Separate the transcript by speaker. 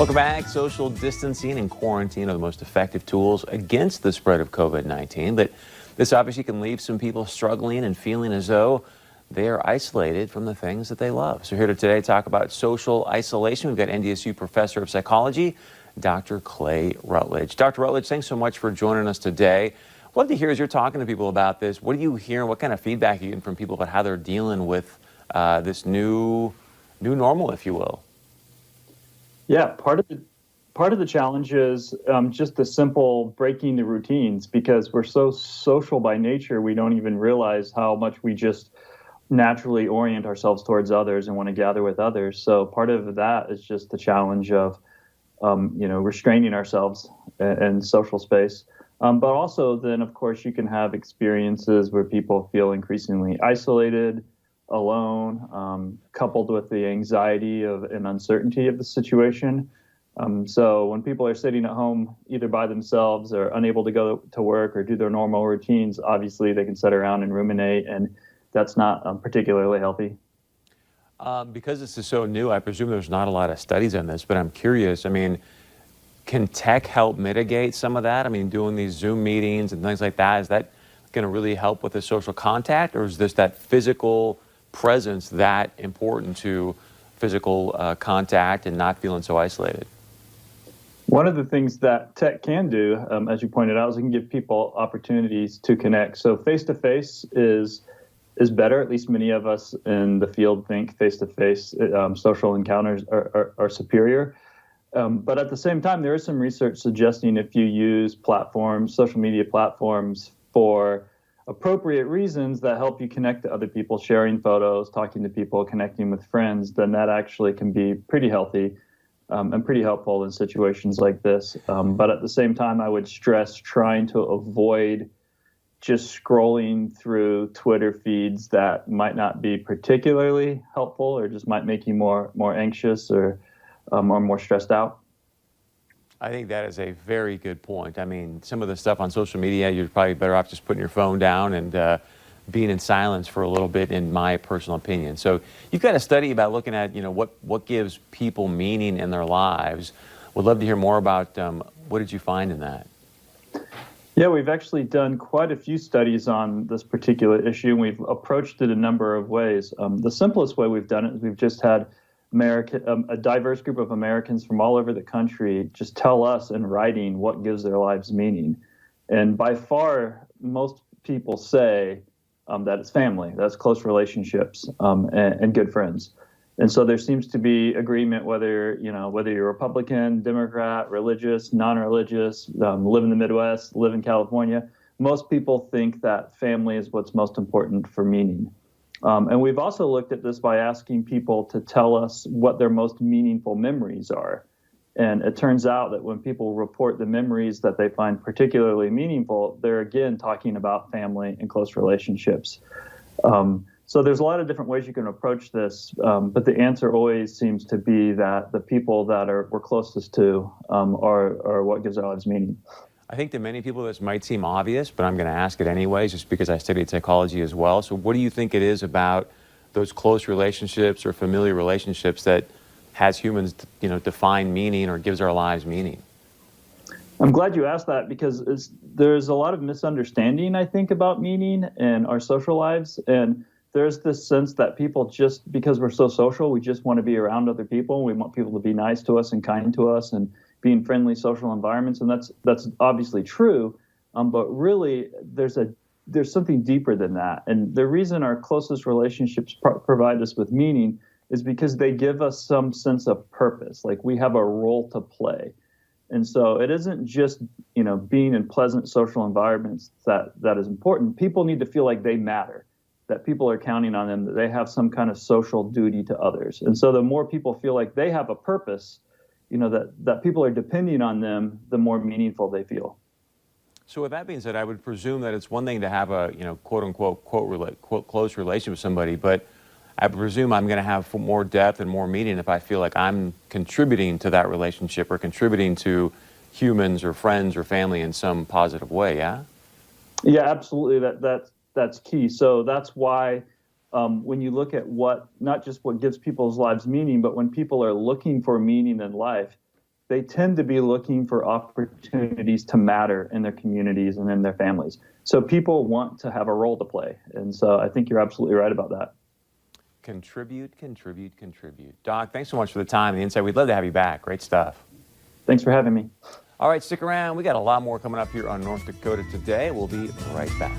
Speaker 1: Welcome back. Social distancing and quarantine are the most effective tools against the spread of COVID-19, but this obviously can leave some people struggling and feeling as though they are isolated from the things that they love. So here to today talk about social isolation, we've got NDSU Professor of Psychology, Dr. Clay Rutledge. Dr. Rutledge, thanks so much for joining us today. I'd love to hear as you're talking to people about this, what are you hearing, what kind of feedback are you getting from people about how they're dealing with this new normal, if you will?
Speaker 2: Yeah, part of the challenge is just the simple breaking the routines, because we're so social by nature, we don't even realize how much we just naturally orient ourselves towards others and want to gather with others. So part of that is just the challenge of restraining ourselves in social space. But also then, of course, you can have experiences where people feel increasingly isolated, alone, coupled with the anxiety of and uncertainty of the situation. So when people are sitting at home, either by themselves or unable to go to work or do their normal routines, obviously they can sit around and ruminate, and that's not particularly healthy.
Speaker 1: Because this is so new, I presume there's not a lot of studies on this, but I'm curious. I mean, can tech help mitigate some of that? I mean, doing these Zoom meetings and things like that, is that going to really help with the social contact, or is this that physical presence that important to physical contact and not feeling so isolated?
Speaker 2: One of the things that tech can do, as you pointed out, is it can give people opportunities to connect. So face-to-face is better. At least many of us in the field think face-to-face social encounters are superior. But at the same time, there is some research suggesting if you use platforms, social media platforms, for appropriate reasons that help you connect to other people, sharing photos, talking to people, connecting with friends, then that actually can be pretty healthy and pretty helpful in situations like this. But at the same time, I would stress trying to avoid just scrolling through Twitter feeds that might not be particularly helpful or just might make you more anxious or more stressed out.
Speaker 1: I think that is a very good point. I mean, some of the stuff on social media, you're probably better off just putting your phone down and being in silence for a little bit, in my personal opinion. So you've got a study about looking at, what gives people meaning in their lives. Would love to hear more about what did you find in that?
Speaker 2: Yeah, we've actually done quite a few studies on this particular issue, and we've approached it a number of ways. The simplest way we've done it is we've just had a diverse group of Americans from all over the country just tell us in writing what gives their lives meaning. And by far, most people say that it's family, that's close relationships, and good friends. And so there seems to be agreement whether you're Republican, Democrat, religious, non-religious, live in the Midwest, live in California. Most people think that family is what's most important for meaning. And we've also looked at this by asking people to tell us what their most meaningful memories are. And it turns out that when people report the memories that they find particularly meaningful, they're again talking about family and close relationships. So there's a lot of different ways you can approach this, but the answer always seems to be that the people that we're closest to are what gives our lives meaning.
Speaker 1: I think to many people this might seem obvious, but I'm going to ask it anyways, just because I studied psychology as well. So what do you think it is about those close relationships or familiar relationships that has humans, define meaning or gives our lives meaning?
Speaker 2: I'm glad you asked that, because there's a lot of misunderstanding, I think, about meaning in our social lives. And there's this sense that people, just because we're so social, we just want to be around other people. We want people to be nice to us and kind to us and be in friendly social environments. And that's obviously true. But really, there's something deeper than that. And the reason our closest relationships provide us with meaning is because they give us some sense of purpose, like we have a role to play. And so it isn't just, being in pleasant social environments that is important. People need to feel like they matter, that people are counting on them, that they have some kind of social duty to others. And so the more people feel like they have a purpose, that people are depending on them, the more meaningful they feel.
Speaker 1: So with that being said, I would presume that it's one thing to have a, quote unquote, quote, close relationship with somebody, but I presume I'm going to have more depth and more meaning if I feel like I'm contributing to that relationship or contributing to humans or friends or family in some positive way, yeah?
Speaker 2: Yeah, absolutely. That's key. So that's why when you look at not just what gives people's lives meaning, but when people are looking for meaning in life, they tend to be looking for opportunities to matter in their communities and in their families. So people want to have a role to play. And so I think you're absolutely right about that.
Speaker 1: Contribute, contribute, contribute. Doc, thanks so much for the time and the insight. We'd love to have you back. Great stuff.
Speaker 2: Thanks for having me.
Speaker 1: All right, stick around. We got a lot more coming up here on North Dakota Today. We'll be right back.